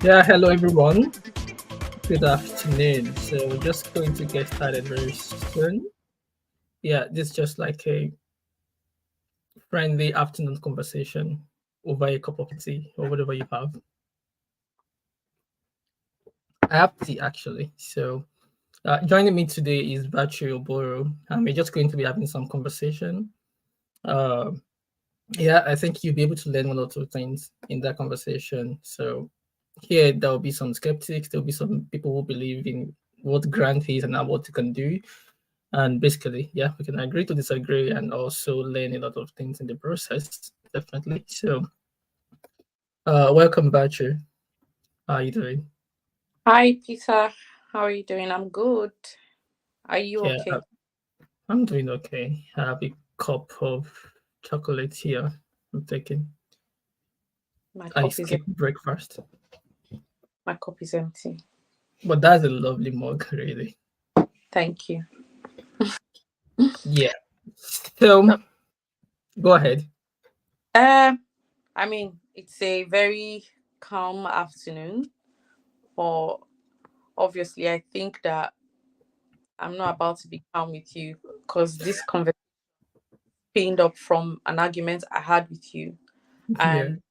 Yeah, hello everyone. Good afternoon. So we're just going to get started very soon. Yeah, this is just like a friendly afternoon conversation over a cup of tea or whatever you have. I have tea actually. So joining me today is Virtue Oboro, and we're just going to be having some conversation. Uh, yeah, I think you'll be able to learn one or two things in that conversation. So here there will be some skeptics, there'll be some people who believe in what grant is and what it can do. And basically, yeah, we can agree to disagree and also learn a lot of things in the process, definitely. So, welcome, Batcher. How are you doing? Hi, Peter. How are you doing? I'm good. Are you Yeah, okay? I'm doing okay. I have a cup of chocolate here. I'm taking. My I cup is skipped breakfast, my cup is empty. but that's a lovely mug, really. Thank you. Yeah. So, So, go ahead. um, it's a very calm afternoon, but obviously, I think that I'm not about to be calm with you because this conversation pinned up from an argument I had with you, Yeah. and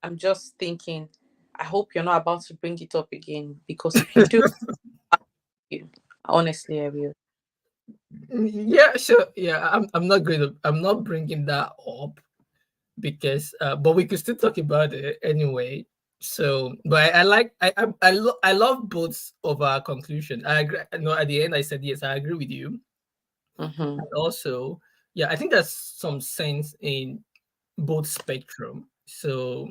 I'm just thinking, I hope you're not about to bring it up again because if you do, you honestly, I will. Yeah, sure. Yeah, I'm not bringing that up because but we could still talk about it anyway. So but I love both of our conclusion. I agree. No, at the end I said yes, I agree with you. Mm-hmm. And also, yeah, I think there's some sense in both spectrum. So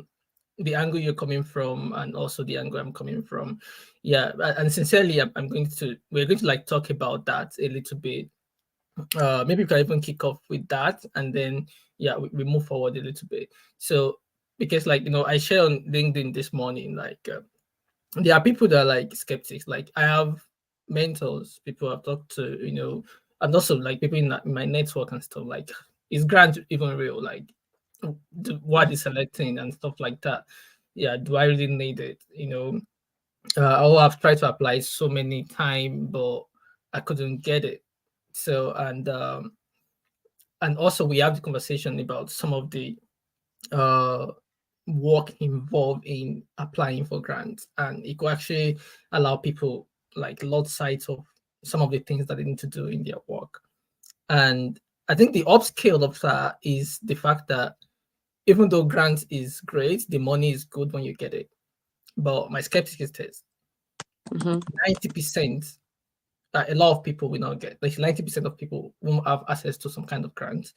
the angle you're coming from and also the angle I'm coming from. Yeah, and sincerely we're going to like talk about that a little bit. Maybe we can even kick off with that, and then yeah, we move forward a little bit. So because like I shared on LinkedIn this morning, like there are people that are like skeptics. Like I have mentors, people I've talked to, and also like people in my network and stuff. Like, is grant even real? Like, what is selecting and stuff like that? Yeah, do I really need it? I've tried to apply so many times, but I couldn't get it. So and also we have the conversation about some of the uh work involved in applying for grants, and it could actually allow people like lost sight of some of the things that they need to do in their work. And I think the upscale of that is the fact that even though grant is great, the money is good when you get it. But my skeptic is this: Mm-hmm. 90%, a lot of people will not get, like 90% of people won't have access to some kind of grant.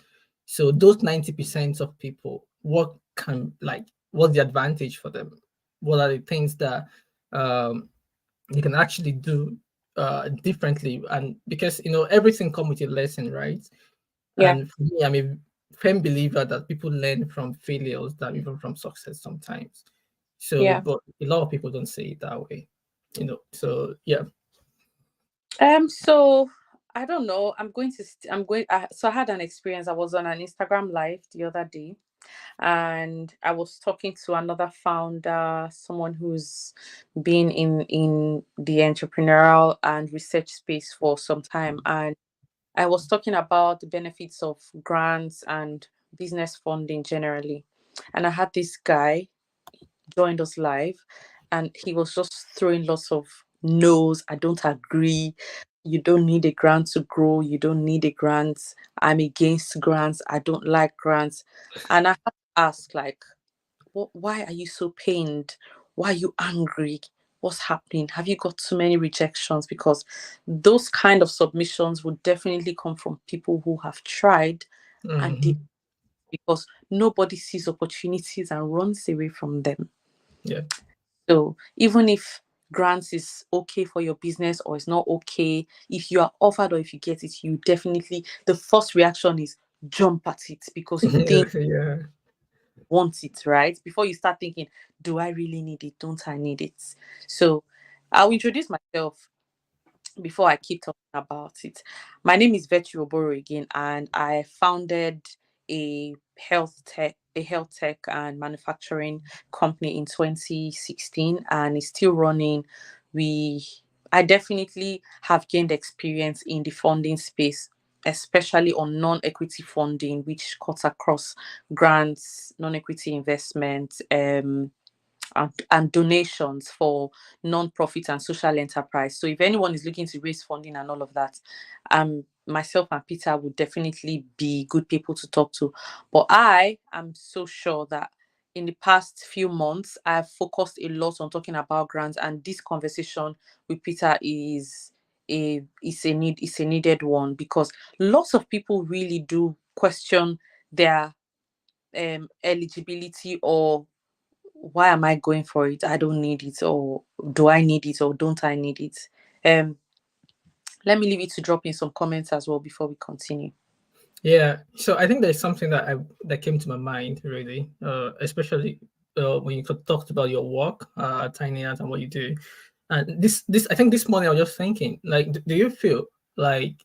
So those 90% of people, what's the advantage for them? What are the things that um, you can actually do differently? And because everything comes with a lesson, right? Yeah. And for me, I'm a firm believer that people learn from failures than even from success sometimes. So, Yeah. but a lot of people don't see it that way, So yeah. So I don't know. I'm going to. I'm going. So I had an experience. I was on an Instagram live the other day, and I was talking to another founder, someone who's been in the entrepreneurial and research space for some time, and I was talking about the benefits of grants and business funding generally. And I had this guy joined us live, and he was just throwing lots of no's. I don't agree. You don't need a grant to grow. You don't need a grant. I'm against grants. I don't like grants. And I had to ask, like, why are you so pained? Why are you angry? What's happening? Have you got too many rejections? Because those kind of submissions would definitely come from people who have tried and did, Mhm. because nobody sees opportunities and runs away from them. Yeah. So even if grants is okay for your business or it's not okay, if you are offered or if you get it, you definitely, the first reaction is jump at it because you think Yeah. you want it, right? Before you start thinking, do I really need it? Don't I need it? So I'll introduce myself before I keep talking about it. My name is Virtue Oboro again, and I founded a health tech and manufacturing company in 2016, and is still running. We I definitely have gained experience in the funding space, especially on non-equity funding, which cuts across grants, non-equity investment, and donations for non-profit and social enterprise. So if anyone is looking to raise funding and all of that, myself and Peter would definitely be good people to talk to. But I am so sure that in the past few months, I've focused a lot on talking about grants, and this conversation with Peter is a needed one, because lots of people really do question their eligibility, or why am I going for it? I don't need it, or do I need it, or don't I need it? Um, Let me leave you to drop in some comments as well before we continue. Yeah, so I think there's something that came to my mind really, especially when you talked about your work, Tiny Art, and what you do. And this I think this morning I was just thinking, like, do you feel like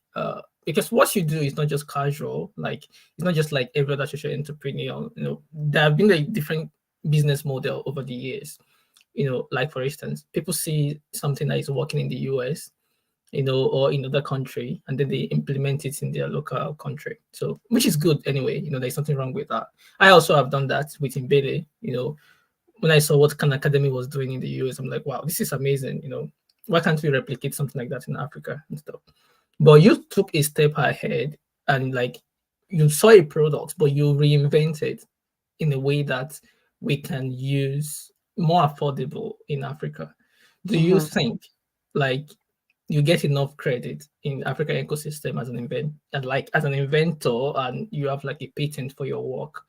because what you do is not just casual, like it's not just like every other social entrepreneur. There have been a different business model over the years. Like for instance, people see something that is working in the US, or in another country, and then they implement it in their local country. So, which is good anyway. There's nothing wrong with that. I also have done that with Mbele. When I saw what Khan Academy was doing in the US, I'm like, wow, this is amazing. Why can't we replicate something like that in Africa and stuff? But you took a step ahead, and like you saw a product, but you reinvent it in a way that we can use more affordable in Africa. Do you Mm-hmm. think like you get enough credit in African ecosystem as an as an inventor, and you have like a patent for your work?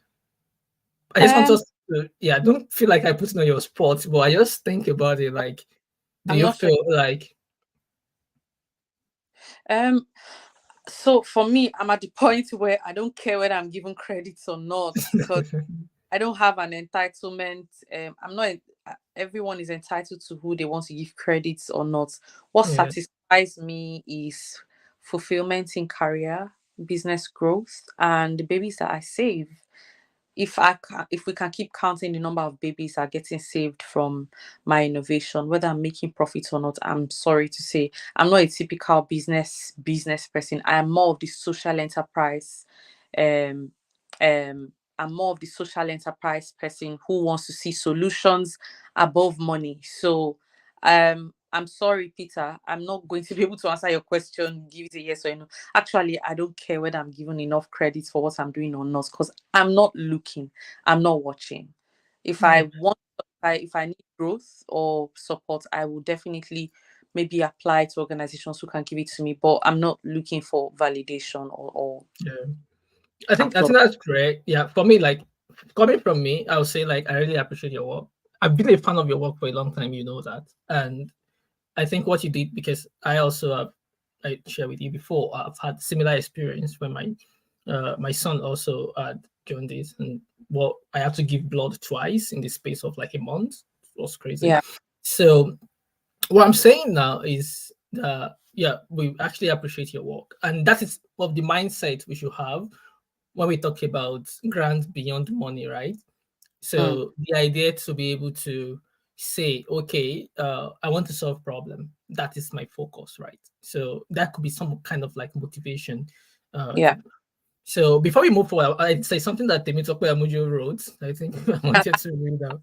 I just want Um, us to, yeah, don't feel like I put it on your spot, but I just think about it like, do I'm you not sure. feel like, Um, so for me, I'm at the point where I don't care whether I'm given credits or not, because I don't have an entitlement. I'm not. Everyone is entitled to who they want to give credits or not. What yeah, satisfies me is fulfillment in career, business growth, and the babies that I save. If we can keep counting the number of babies that are getting saved from my innovation, whether I'm making profits or not, I'm sorry to say I'm not a typical business person. I am more of the social enterprise. Um, I'm more of the social enterprise person who wants to see solutions above money. So, I'm sorry, Peter. I'm not going to be able to answer your question, give it a yes or a no. Actually, I don't care whether I'm given enough credit for what I'm doing or not, because I'm not looking, I'm not watching. If I yeah, want, if I need growth or support, I will definitely maybe apply to organizations who can give it to me. But I'm not looking for validation or yeah. I think applause. that's great. Yeah, for me, like coming from me, I would say like I really appreciate your work. I've been a fan of your work for a long time, you know that, and I think what you did, because I also have, I shared with you before, I've had similar experience when my son also had jaundice, and well, I had to give blood twice in the space of like a month. It was crazy. Yeah, So what I'm saying now is that yeah, we actually appreciate your work, and that is of the mindset we should have when we talk about grant beyond money, right? mm, So the idea to be able to say, okay, I want to solve problem. That is my focus, right? So that could be some kind of like motivation. yeah. So before we move forward, I'd say something that Temitope Amujo wrote. I think I wanted to read out.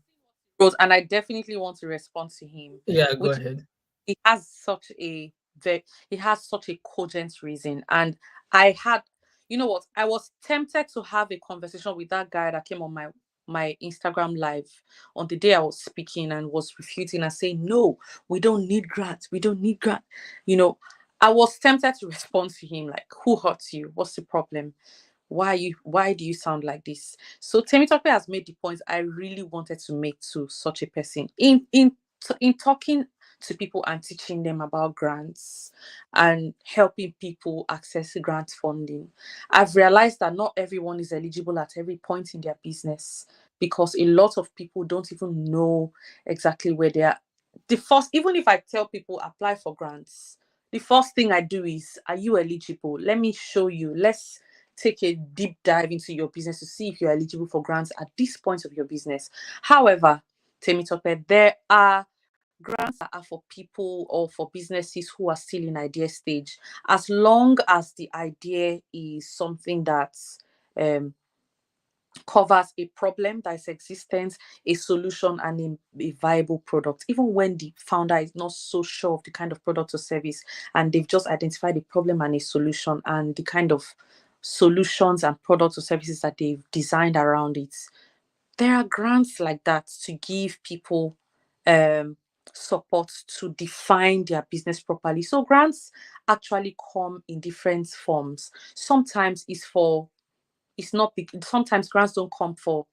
And I definitely want to respond to him, Yeah, go which ahead. he has such a he has such a cogent reason. And I had, you know what, I was tempted to have a conversation with that guy that came on my Instagram live on the day I was speaking and was refuting and saying, no, we don't need grants, we don't need grant. You know, I was tempted to respond to him like, who hurts you? What's the problem? Why do you sound like this? So Temitope has made the point I really wanted to make to such a person in talking to people and teaching them about grants and helping people access grant funding. I've realized that not everyone is eligible at every point in their business, because a lot of people don't even know exactly where they are. The first, even if I tell people apply for grants, the first thing I do is, are you eligible? Let me show you. take a deep dive into your business to see if you're eligible for grants at this point of your business. However, Temitope, there are grants that are for people or for businesses who are still in idea stage, as long as the idea is something that um, covers a problem that is existence, a solution, and a viable product. Even when the founder is not so sure of the kind of product or service, and they've just identified a problem and a solution, and the kind of solutions and products or services that they've designed around it, there are grants like that to give people um, support to define their business properly. So grants actually come in different forms. Sometimes it's not big. Sometimes grants don't come for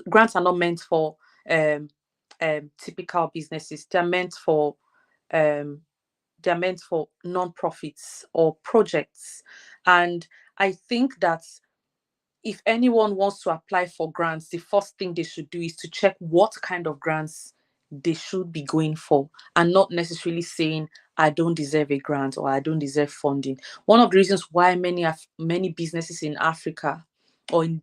grants are not meant for um, typical businesses. Um, they're meant for non-profits or projects. And I think that if anyone wants to apply for grants, the first thing they should do is to check what kind of grants they should be going for, and not necessarily saying I don't deserve a grant or I don't deserve funding. One of the reasons why many businesses in Africa or in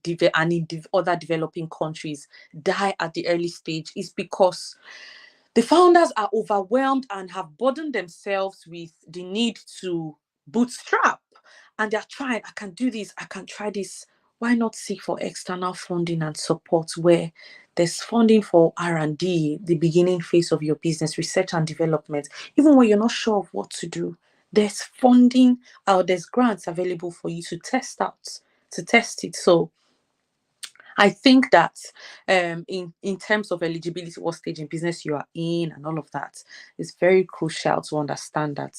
other developing countries die at the early stage is because the founders are overwhelmed and have burdened themselves with the need to bootstrap. And they're trying, I can do this, I can try this. Why not seek for external funding and support where there's funding for R&D, the beginning phase of your business, research and development, even when you're not sure of what to do? There's funding or there's grants available for you to test it. So I think that in terms of eligibility, what stage in business you are in, and all of that, it's very crucial to understand that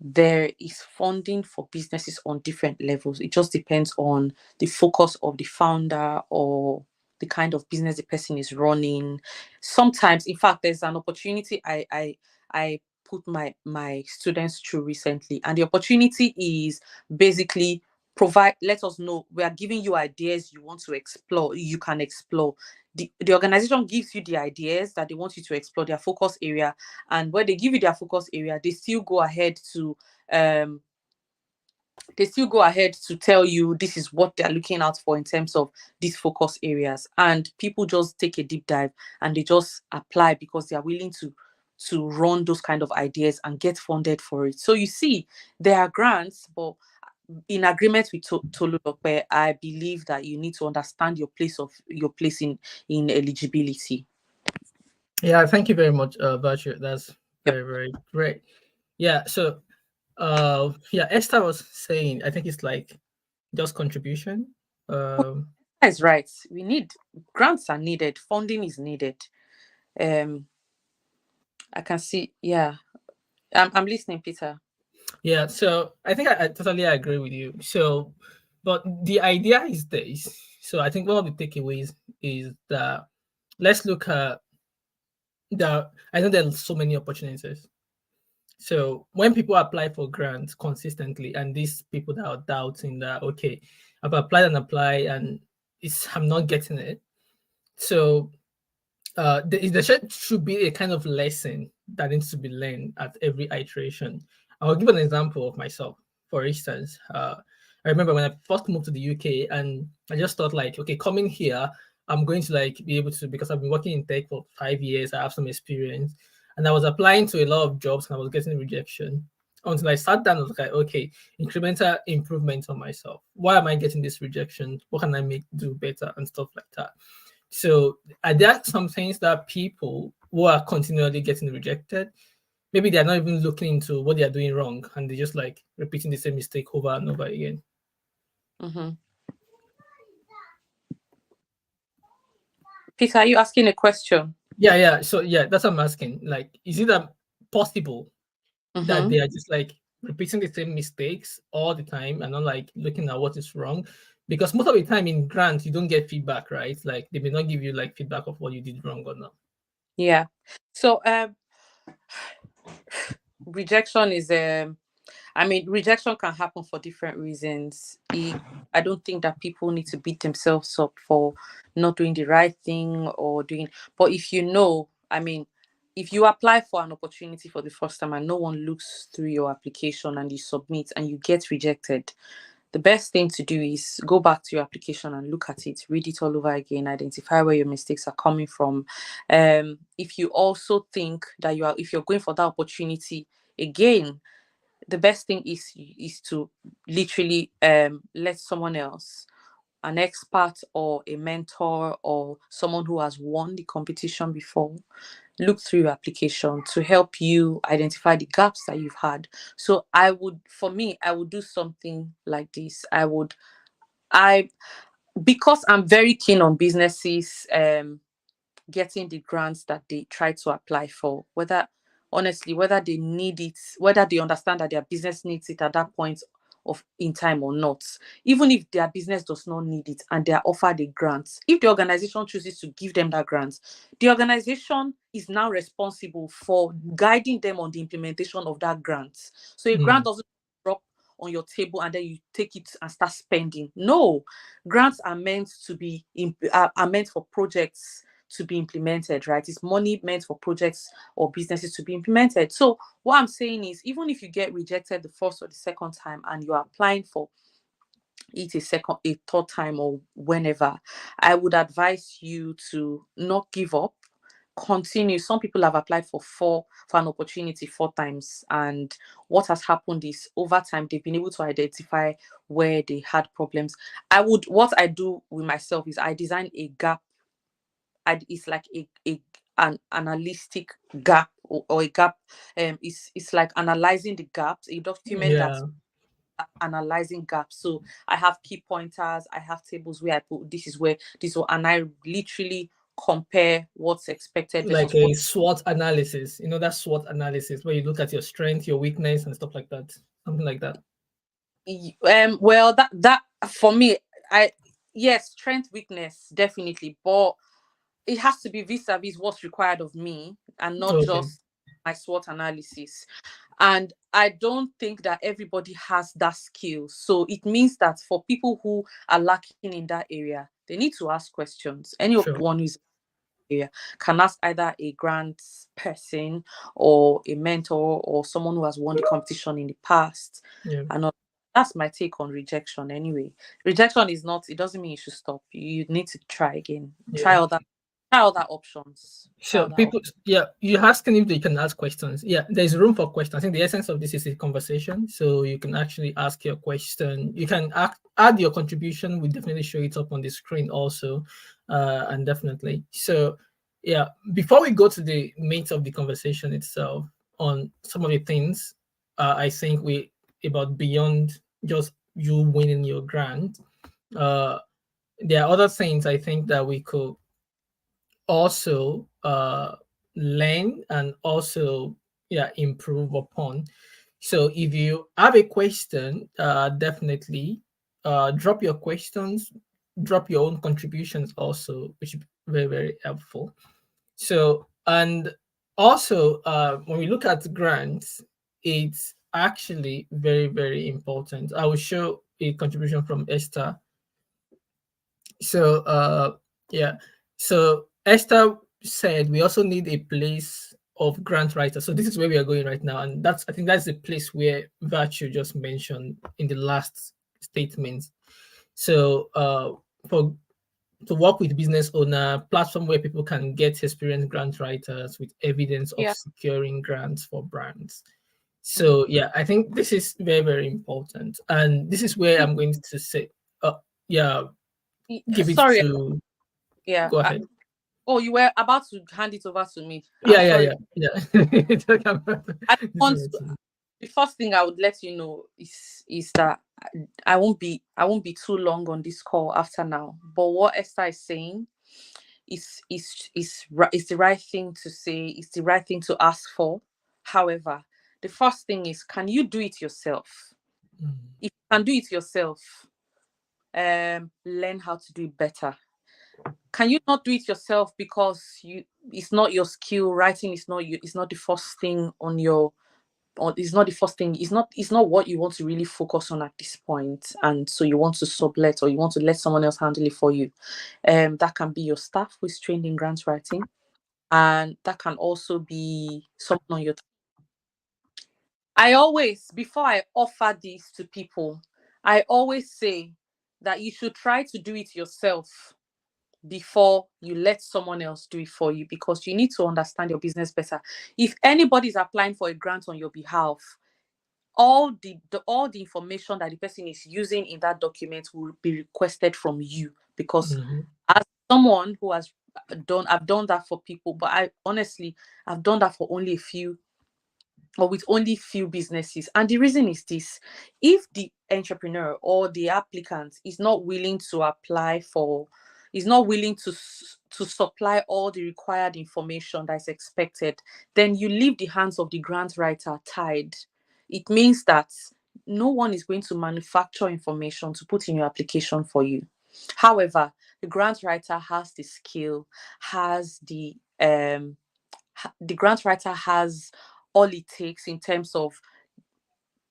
there is funding for businesses on different levels. It just depends on the focus of the founder or the kind of business the person is running. Sometimes, in fact, there's an opportunity I put my students through recently, and the opportunity is basically provide let us know we are giving you ideas you want to explore, you can explore. The organization gives you the ideas that they want you to explore, their focus area, and when they give you their focus area, um they still go ahead to tell you this is what they're looking out for in terms of these focus areas. And people just take a deep dive and they just apply because they are willing to run those kind of ideas and get funded for it. So you see, there are grants, but in agreement with Tolulope, I believe that you need to understand your place in eligibility. Yeah, thank you very much, Virtue. That's Yep. very, very great. Yeah, so yeah, Esther was saying, I think it's like just contribution. Um, That's right. We need grants are needed, funding is needed. Um, I can see, yeah. I'm listening, Peter. yeah, so I think I totally agree with you. So, but the idea is this. So I think one of the takeaways is that let's look at the. I know there's so many opportunities. So when people apply for grants consistently, and these people that are doubting that, okay, I've applied and I'm not getting it. So there should be a kind of lesson that needs to be learned at every iteration. I'll give an example of myself. For instance, I remember when I first moved to the UK, and I just thought like, okay, coming here, I'm going to like be able to, because I've been working in tech for 5 years, I have some experience, and I was applying to a lot of jobs and I was getting rejection until I sat down and was like, okay, incremental improvement on myself. Why am I getting this rejection? What can I make do better and stuff like that? So are there some things that people who are continually getting rejected, maybe they're not even looking into what they're doing wrong and they're just like repeating the same mistake over and over again? Hmm. Peter, are you asking a question? Yeah. So yeah, that's what I'm asking. Like, is it possible that Hmm. they are just like repeating the same mistakes all the time and not like looking at what is wrong? Because most of the time in grants, you don't get feedback, right? Like they may not give you like feedback of what you did wrong or not. Yeah. So rejection is I mean, rejection can happen for different reasons. I don't think that people need to beat themselves up for not doing the right thing or doing. But if you know, I mean, if you apply for an opportunity for the first time and no one looks through your application and you submit and you get rejected, the best thing to do is go back to your application and look at it, read it all over again, identify where your mistakes are coming from. If you also think that if you're going for that opportunity again, the best thing is to literally let someone else, an expert or a mentor or someone who has won the competition before, look through your application to help you identify the gaps that you've had. So for me, I would do something like this. I because I'm very keen on businesses getting the grants that they try to apply for, whether they need it, whether they understand that their business needs it at that point of in time or not. Even if their business does not need it and they are offered a grant, if the organization chooses to give them that grant, the organization is now responsible for guiding them on the implementation of that grant. So a grant Mm. doesn't drop on your table and then you take it and start spending. No, grants are meant to be are meant for projects to be implemented, right? It's money meant for projects or businesses to be implemented. So what I'm saying is, even if you get rejected the first or the second time and you're applying for it a third time or whenever, I would advise you to not give up. Continue. Some people have applied for an opportunity 4 times, and what has happened is over time they've been able to identify where they had problems. What I do with myself is I design a gap. It's like an analytic gap, or a gap. It's like analyzing the gaps, a document that's Yeah, analyzing gaps. So I have key pointers, I have tables where I put this is where this will, and I literally compare what's expected like versus what. a SWOT analysis. You know that SWOT analysis where you look at your strength, your weakness, and stuff like that. Something like that. Well, that for me, I yes, strength, weakness, definitely, but it has to be vis-a-vis what's required of me and not Okay, just my SWOT analysis. And I don't think that everybody has that skill. So it means that for people who are lacking in that area, they need to ask questions. sure. Anyone who's area can ask either a grant person or a mentor or someone who has won the competition in the past. Yeah, And that's my take on rejection anyway. Rejection is not, it doesn't mean you should stop. You need to try again. yeah. Try other options. Try So other options. people, yeah, you're asking if they can ask questions. Yeah, there's room for questions. I think the essence of this is a conversation, so you can actually ask your question. You can add your contribution. We definitely show it up on the screen also, and definitely. So, yeah, before we go to the meat of the conversation itself on some of the things, I think we about beyond just you winning your grant. Uh, there are other things I think that we could also learn and also improve upon. So if you have a question, definitely drop your questions, drop your own contributions also, which is very, very helpful. So, and also when we look at grants, it's actually very, very important. I will show a contribution from Esther. So yeah. So Esther said we also need a place of grant writers. So this is where we are going right now. And I think that's the place where Virtue just mentioned in the last statement. So for to work with business owner, platform where people can get experienced grant writers with evidence of Yeah. securing grants for brands. Mm. So yeah, I think this is very, very important. And this is where I'm going to say, yeah, give it Sorry. to Yeah. go ahead. Oh, you were about to hand it over to me. I'm Yeah, yeah, sorry. yeah, yeah. Talk about I this want one to, too. the first thing I would let you know is that I won't be too long on this call after now. But what Esther is saying is the right thing to say. It's the right thing to ask for. However, the first thing is, can you do it yourself? Mm, If you can do it yourself, learn how to do it better. Can you not do it yourself because it's not your skill? Writing is not you. It's not the first thing on your or it's not the first thing, it's not what you want to really focus on at this point, and so you want to sublet or you want to let someone else handle it for you. That can be your staff who is trained in grant writing, and that can also be someone on your I always, before I offer this to people, I always say that you should try to do it yourself before you let someone else do it for you, because you need to understand your business better. If anybody is applying for a grant on your behalf, all the information that the person is using in that document will be requested from you, because Mm-hmm. as someone who has I've done that for people, but I honestly, I've done that for only a few, or with only few businesses. And the reason is this: if the entrepreneur or the applicant is not willing to apply for, is not willing to supply all the required information that is expected, then you leave the hands of the grant writer tied. It means that no one is going to manufacture information to put in your application for you. However, the grant writer has the skill, has the grant writer has all it takes in terms of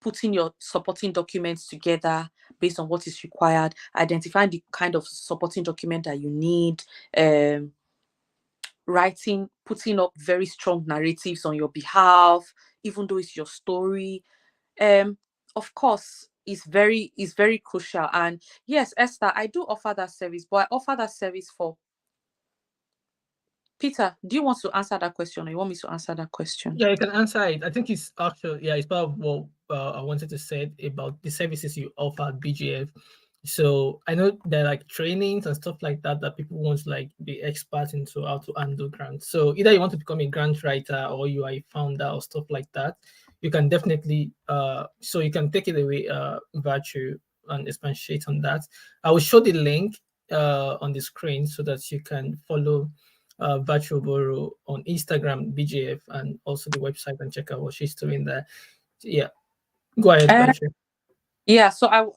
putting your supporting documents together based on what is required, identifying the kind of supporting document that you need, um, writing, putting up very strong narratives on your behalf, even though it's your story. Um, of course, is very crucial. And yes, Esther, I do offer that service, but I offer that service for Peter. Do you want to answer that question, or you want me to answer that question? Yeah, you can answer it. I think it's actually, yeah, it's part of what I wanted to say about the services you offer at BGF. So I know there are like trainings and stuff like that that people want to like be experts into how to handle grants. So either you want to become a grant writer or you are a founder or stuff like that, you can definitely so you can take it away Virtue and expatiate on that. I will show the link on the screen so that you can follow Virtue Oboro on Instagram, BJF, and also the website, and check out what she's doing there. Yeah, go ahead, Virtue. Yeah, so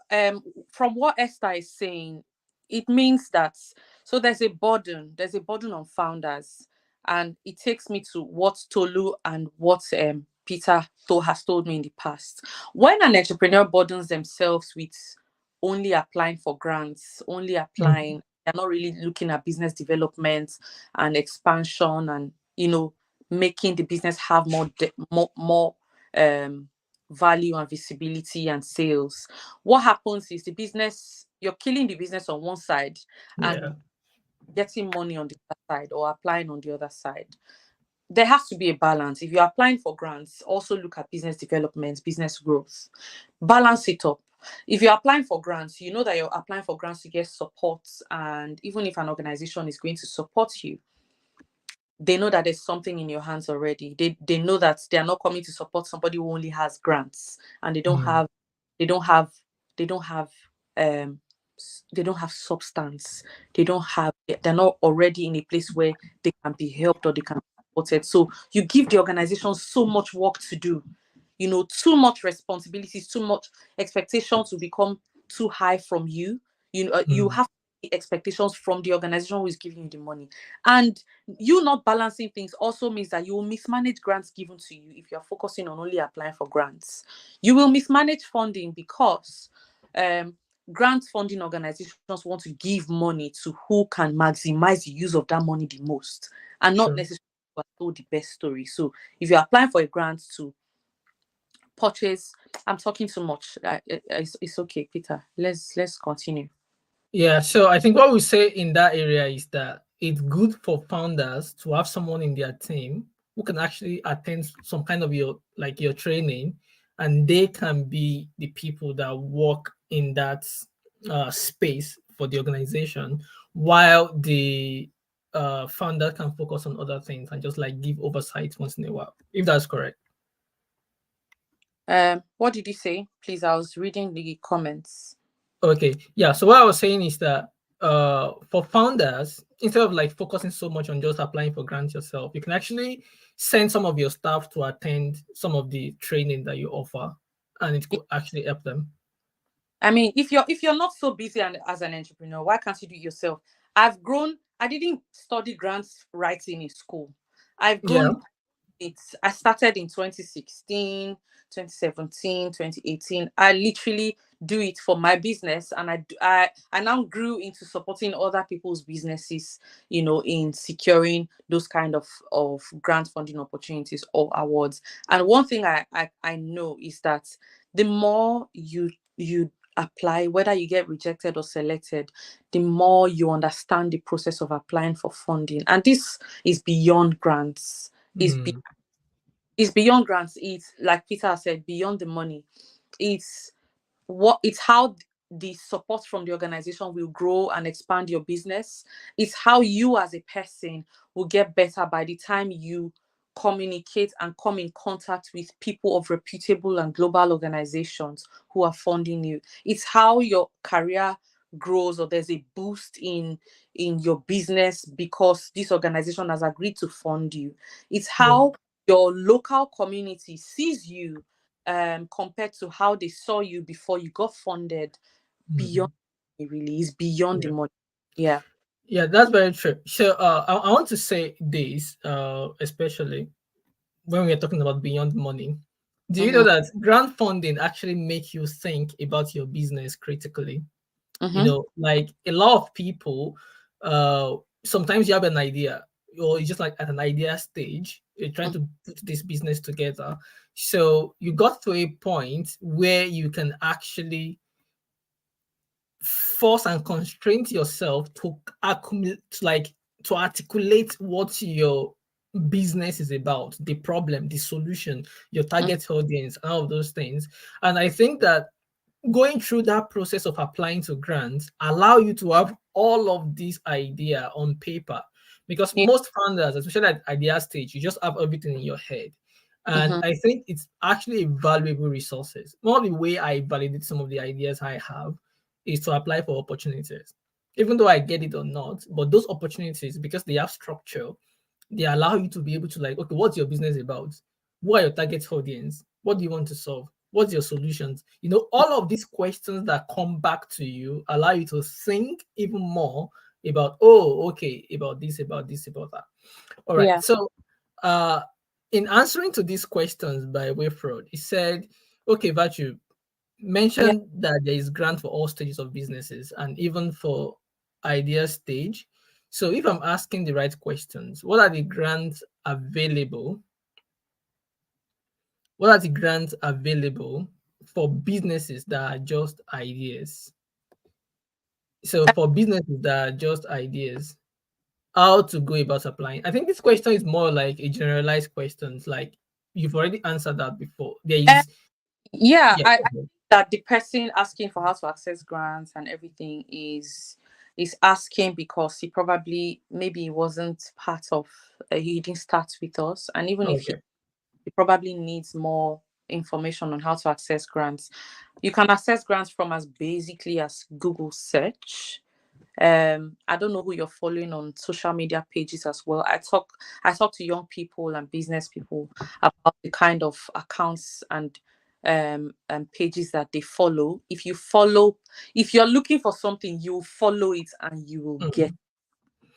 from what Esther is saying, it means that, so there's a burden on founders, and it takes me to what Tolu and what Peter has told me in the past. When an entrepreneur burdens themselves with only applying for grants, only Mhm. applying, they're not really looking at business development and expansion, and making the business have more um value and visibility and sales. What happens is you're killing the business on one side Yeah, and getting money on the other side, or applying on the other side. There has to be a balance. If you're applying for grants, also look at business development, business growth. Balance it up. If you're applying for grants, you know that you're applying for grants to get support. And even if an organization is going to support you, they know that there's something in your hands already. They know that they are not coming to support somebody who only has grants, and mm, they don't have they don't have um they don't have substance. They're not already in a place where they can be helped or they can be supported. So you give the organization so much work to do, too much responsibilities, too much expectations to become too high from you. You mm, have expectations from the organization who is giving you the money. And you not balancing things also means that you will mismanage grants given to you. If you're focusing on only applying for grants, you will mismanage funding, because um, grant funding organizations want to give money to who can maximize the use of that money the most, and not sure. necessarily who has told the best story. So if you're applying for a grant to purchase, I'm talking too much. It's okay, Peter. Let's continue. Yeah, so I think what we say in that area is that it's good for founders to have someone in their team who can actually attend some kind of your training, and they can be the people that work in that space for the organization, while the founder can focus on other things and just like give oversight once in a while, if that's correct. What did you say? Please, I was reading the comments. Okay, yeah. So what I was saying is that for founders, instead of like focusing so much on just applying for grants yourself, you can actually send some of your staff to attend some of the training that you offer, and it could actually help them. I mean, if you're not so busy as an entrepreneur, why can't you do it yourself? I've grown. I didn't study grants writing in school. I've Yeah. grown I started in 2016, 2017, 2018. I literally do it for my business, and I now grew into supporting other people's businesses, in securing those kind of grant funding opportunities or awards. And one thing I know is that the more you apply, whether you get rejected or selected, the more you understand the process of applying for funding. And this is beyond grants. It's, be- Mm, it's beyond grants. It's like Peter said, beyond the money. It's it's how the support from the organization will grow and expand your business. It's how you as a person will get better by the time you communicate and come in contact with people of reputable and global organizations who are funding you. It's how your career grows, or there's a boost in your business because this organization has agreed to fund you. It's yeah. how your local community sees you, compared to how they saw you before you got funded. Beyond, Mhm. it really is beyond the Yeah. money. Yeah. Yeah, that's very true. So I want to say this, especially when we are talking about beyond money. Do you know Mm-hmm. that grant funding actually make you think about your business critically? You Mm-hmm. know, like a lot of people, uh, sometimes you have an idea, or you're just like at an idea stage, you're trying to put this business together. So you got to a point where you can actually force and constrain yourself to accumulate, like to articulate what your business is about, the problem, the solution, your target audience, and all of those things. And I think that going through that process of applying to grants allow you to have all of these idea on paper, because Yeah. most founders, especially at idea stage, you just have everything in your head. And Mm-hmm. I think it's actually a valuable resources. One of the way I validate some of the ideas I have is to apply for opportunities, even though I get it or not. But those opportunities, because they have structure, they allow you to be able to, like, okay, what's your business about? Who are your target audience? What do you want to solve? What's your solutions? You know, all of these questions that come back to you allow you to think even more about, oh, okay, about this, about this, about that. All right. Yeah. So uh in answering to these questions by Wayfraud, he said, okay, Virtue, Yeah. mentioned that there is grant for all stages of businesses and even for idea stage. So if I'm asking the right questions, what are the grants available? What are the grants available for businesses that are just ideas? So for businesses that are just ideas, how to go about applying? I think this question is more like a generalized questions. Like you've already answered that before. There Uh, is, yeah. yeah. I think that the person asking for how to access grants and everything is asking because he probably maybe he wasn't part of, he didn't start with us, and even if Okay. he probably needs more information on how to access grants. You can access grants from as basically as Google search. I don't know who you're following on social media pages as well. I talk to young people and business people about the kind of accounts and pages that they follow. If you're looking for something, you follow it and you will get. Mhm.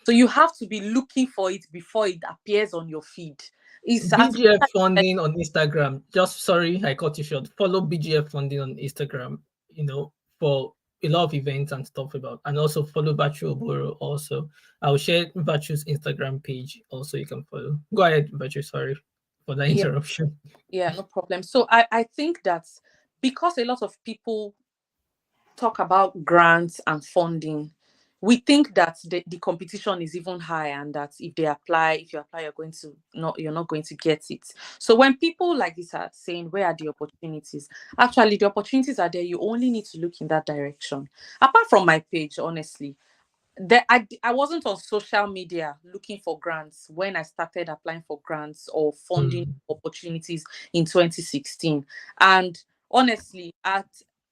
So you have to be looking for it before it appears on your feed. It's as BGF funding on Instagram. Just sorry, I cut you short. Follow BGF funding on Instagram, you know, for a lot of events and stuff about, and also follow Virtue Oboro also. I'll share Virtue's Instagram page also, you can follow. Go ahead, Virtue. Sorry for the yeah, interruption. yeah, no problem. So I think that because a lot of people talk about grants and funding, we think that the competition is even high, and that if you apply, you're not going to get it. So when people like this are saying where are the opportunities, actually the opportunities are there. You only need to look in that direction. Apart from my page, honestly, I wasn't on social media looking for grants when I started applying for grants or funding Mm, opportunities in 2016. And honestly,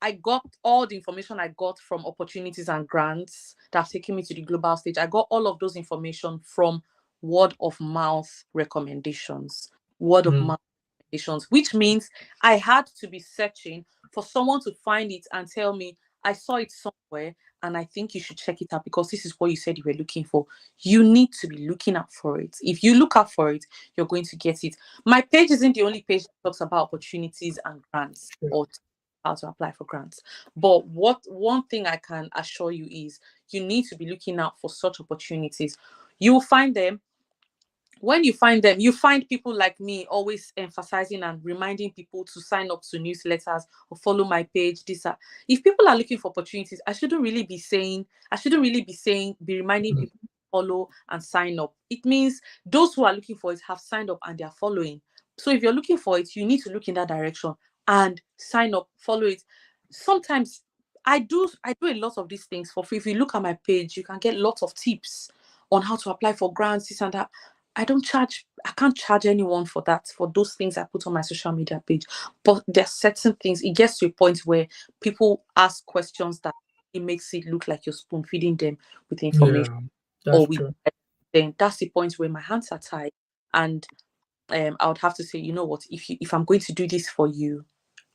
I got all the information I got from opportunities and grants that have taken me to the global stage. I got all of those information from word of mouth recommendations. Word of mm, mouth recommendations, which means I had to be searching for someone to find it and tell me, I saw it somewhere and I think you should check it out because this is what you said you were looking for. You need to be looking out for it. If you look out for it, you're going to get it. My page isn't the only page that talks about opportunities and grants sure. or how to apply for grants. But what one thing I can assure you is you need to be looking out for such opportunities. You will find them when you find them, you find people like me always emphasizing and reminding people to sign up to newsletters or follow my page. If people are looking for opportunities, I shouldn't really be reminding Mm. people to follow and sign up. It means those who are looking for it have signed up and they are following. So if you're looking for it, you need to look in that direction and sign up, follow it. Sometimes I do a lot of these things for free. If you look at my page, you can get lots of tips on how to apply for grants, this and that. I can't charge anyone for that, for those things I put on my social media page. But there are certain things, it gets to a point where people ask questions that it makes it look like you're spoon feeding them with information Yeah, that's or with, true. then that's the point where my hands are tied. And I would have to say, you know what, if I'm going to do this for you,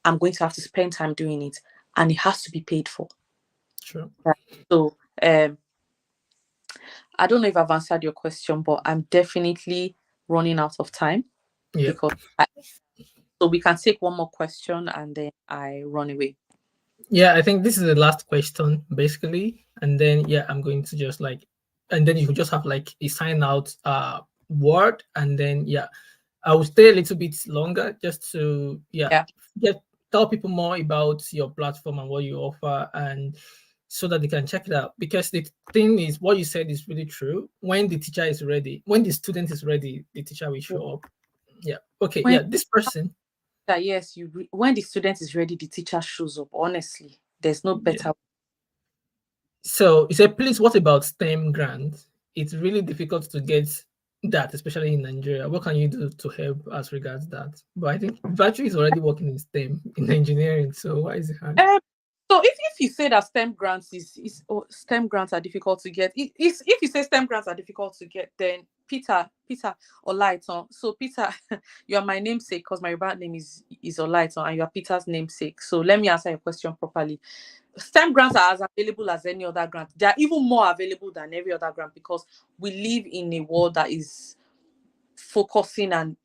I'm going to have to spend time doing it, and it has to be paid for. True. Right. So I don't know if I've answered your question, but I'm definitely running out of time Yeah. because so we can take one more question and then I run away. Yeah, I think this is the last question basically, and then yeah, I'm going to just like, and then you can just have like a sign out word, and then yeah, I will stay a little bit longer just to yeah Yeah. get tell people more about your platform and what you offer, and so that they can check it out. Because the thing is, what you said is really true. When the teacher is ready, when the student is ready, the teacher will show up. Yeah. Okay. When Yeah. This person. yes, when the student is ready, the teacher shows up. Honestly, there's no Yeah. better. So you said, please, what about STEM grants? It's really difficult to get that, especially in Nigeria. What can you do to help as regards that? But I think Virtue is already working in STEM in engineering, so why is it hard? Um, so if you say that STEM grants STEM grants are difficult to get, if you say STEM grants are difficult to get, then Peter Olaiton. So Peter, you are my namesake because my Yoruba name is Olaiton, and you are Peter's namesake. So let me answer your question properly. STEM grants are as available as any other grant. They are even more available than every other grant because we live in a world that is focusing and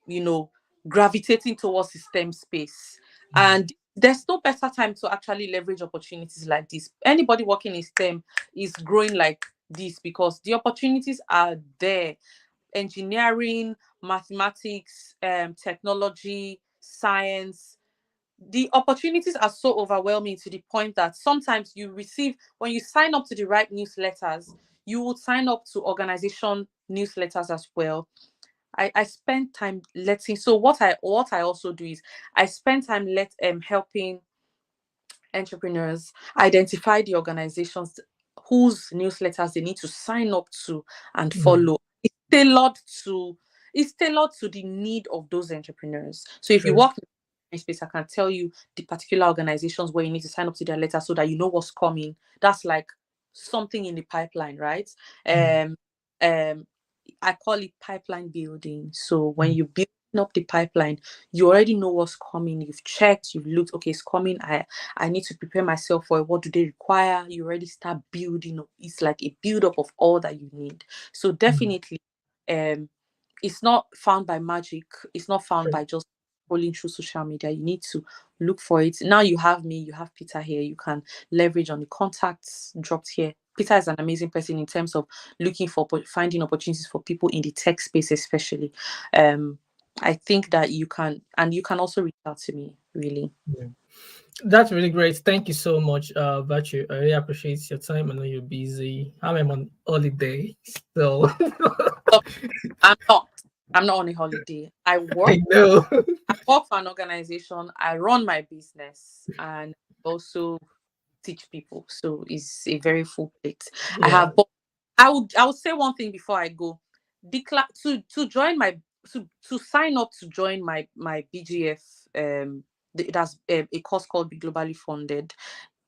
gravitating towards the STEM space. And there's no better time to actually leverage opportunities like this. Anybody working in STEM is growing like this because the opportunities are there. Engineering, mathematics, technology, science, the opportunities are so overwhelming to the point that sometimes when you sign up to the right newsletters, you would sign up to organization newsletters as well. I spend time letting so what I also do is I spend time helping entrepreneurs identify the organizations whose newsletters they need to sign up to and Mm, follow. It's tailored to the need of those entrepreneurs. So if you true. work in space, I can tell you the particular organizations where you need to sign up to their letter so that you know what's coming. That's like something in the pipeline, right? Mm, Um, um, I call it pipeline building. So when mm, you build up the pipeline, you already know what's coming. You've checked, you've looked, okay, it's coming. I need to prepare myself for it. What do they require? You already start building up. It's like a build up of all that you need. So mm, definitely, um, it's not found by magic. It's not found true. by just scrolling through social media. You need to look for it. Now you have me, you have Peter here. You can leverage on the contacts dropped here. Peter is an amazing person in terms of looking for finding opportunities for people in the tech space, especially. Um, I think that you can also reach out to me, really. Yeah. That's really great. Thank you so much, Virtue. I really appreciate your time. I know you're busy. I'm on holiday, so So I'm not. I'm not on a holiday. I know. I work for an organization. I run my business and also teach people. So it's a very full plate. I Yeah. have. But I would say one thing before I go. To join my to sign up to join my BGF. That's a course called Be Globally Funded.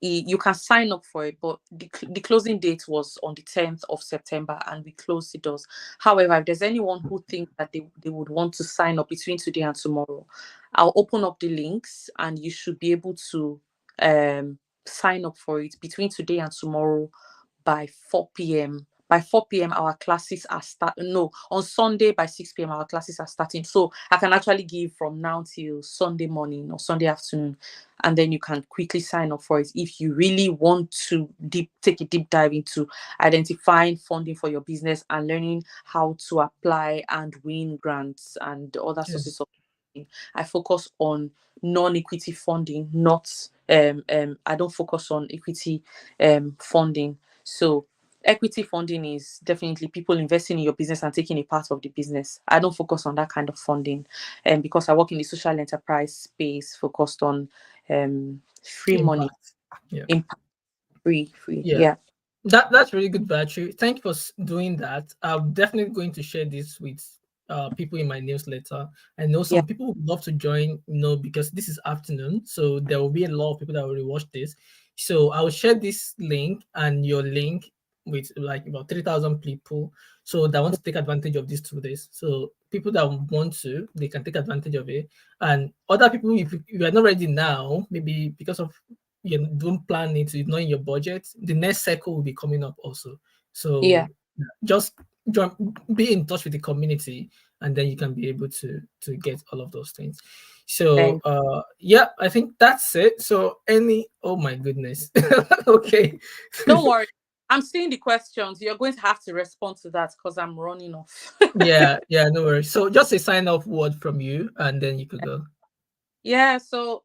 You can sign up for it, but the closing date was on the 10th of September and we closed the doors. However, if there's anyone who thinks that they would want to sign up between today and tomorrow, I'll open up the links and you should be able to sign up for it between today and tomorrow by 4 p.m. by 4 p.m. our classes are on Sunday by 6 p.m. our classes are starting. So I can actually give from now till Sunday morning or Sunday afternoon, and then you can quickly sign up for it if you really want to take a deep dive into identifying funding for your business and learning how to apply and win grants and other sources Yes. of funding. I focus on non-equity funding, not I don't focus on equity funding. So equity funding is definitely people investing in your business and taking a part of the business. I don't focus on that kind of funding, because I work in the social enterprise space, focused on free money, Impact. Yeah. impact, free. Yeah. Yeah, That's really good, Virtue. Thank you for doing that. I'm definitely going to share this with people in my newsletter. I know yeah, some people would love to join, because this is afternoon, so there will be a lot of people that will rewatch this. So I will share this link and your link with like about 3,000 people. So that want to take advantage of these 2 days. So people that want to, they can take advantage of it. And other people, if you are not ready now, maybe because of you don't plan it, it's not in your budget, the next cycle will be coming up also. yeah. So just join, be in touch with the community, and then you can be able to get all of those things. So Thank. yeah, I think that's it. So oh my goodness. Okay. Don't worry. I'm seeing the questions. You're going to have to respond to that because I'm running off. Yeah, no worries. So just a sign off word from you, and then you could go. Yeah, so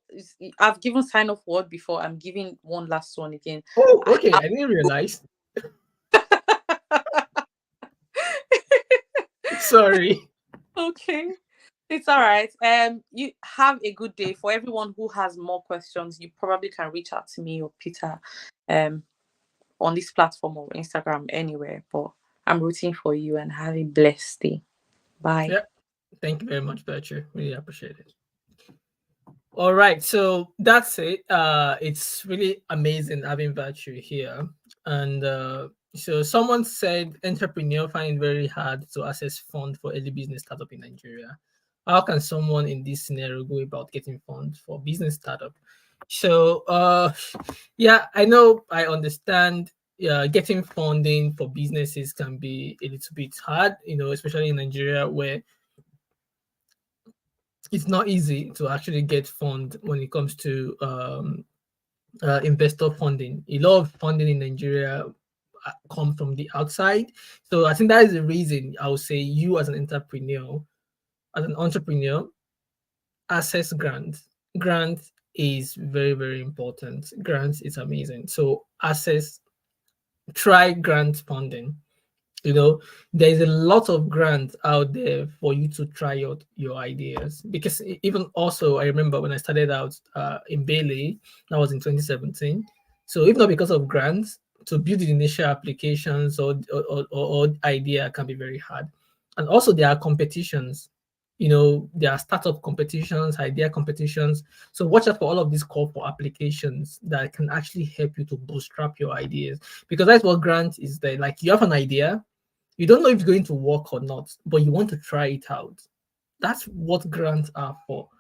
I've given sign off word before. I'm giving one last one again. Oh, I okay. I didn't realize. Sorry. Okay. It's all right. You have a good day. For everyone who has more questions, you probably can reach out to me or Peter um on this platform or Instagram anywhere. But I'm rooting for you and have a blessed day. Bye. Yeah. Thank you very much, Bertram. Really appreciate it. All right, so that's it. It's really amazing having Virtue here. And so someone said entrepreneur find it very hard to access fund for early business startup in Nigeria. How can someone in this scenario go about getting funds for business startup? So yeah, I know, I understand. Getting funding for businesses can be a little bit hard, especially in Nigeria, where it's not easy to actually get fund when it comes to investor funding. A lot of funding in Nigeria come from the outside. So I think that is the reason I would say you as an entrepreneur, access grants. Grant is very, very important. Grants is amazing. So try grant funding. There's a lot of grants out there for you to try out your ideas, because even also I remember when I started out in Bailey, that was in 2017. So if not because of grants, to build the initial applications or idea can be very hard. And also there are competitions. There are startup competitions, idea competitions. So watch out for all of these call for applications that can actually help you to bootstrap your ideas, because that's what grant is there. Like, you have an idea, you don't know if it's going to work or not, but you want to try it out. That's what grants are for.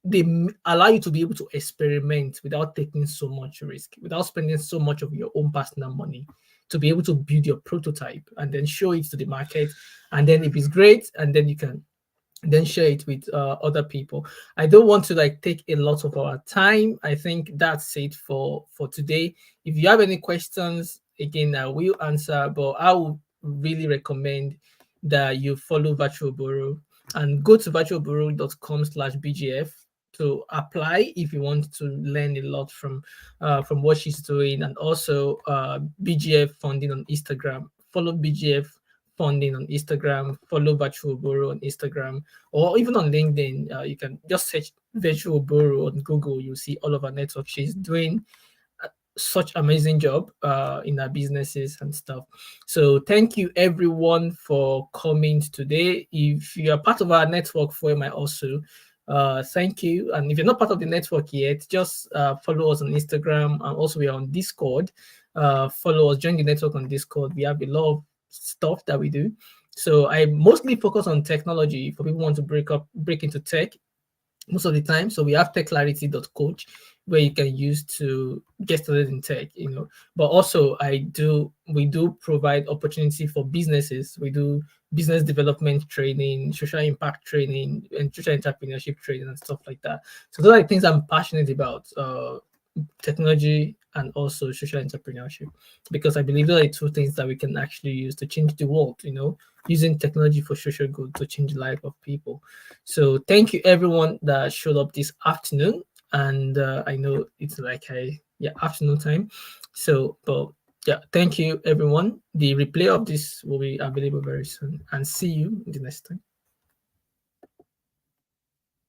They allow you to be able to experiment without taking so much risk, without spending so much of your own personal money, to be able to build your prototype and then show it to the market. And then if it's great, and then you can then share it with other people. I don't want to like take a lot of our time. I think that's it for today. If you have any questions, again, I will answer, but I would really recommend that you follow Virtue Oboro and go to virtueoboro.com/bgf to apply if you want to learn a lot from what she's doing. And also BGF funding on Instagram. Follow BGF funding on Instagram, follow Virtual Oboro on Instagram, or even on LinkedIn. You can just search Virtual Oboro on Google. You'll see all of our network. She's doing such amazing job in our businesses and stuff. So thank you everyone for coming today. If you are part of our network for MI also, thank you. And if you're not part of the network yet, just follow us on Instagram, and also we are on Discord. Follow us, join the network on Discord. We have a lot of stuff that we do. So I mostly focus on technology for people who want to break into tech most of the time. So we have techclarity.coach, where you can use to get started in tech, you know. But also we do provide opportunity for businesses. We do business development training, social impact training, and social entrepreneurship training and stuff like that. So those are the things I'm passionate about. Technology and also social entrepreneurship, because I believe those are the two things that we can actually use to change the world, you know, using technology for social good to change the life of people. So thank you everyone that showed up this afternoon. And I know it's like a afternoon time. So but yeah, thank you everyone. The replay of this will be available very soon, and see you the next time.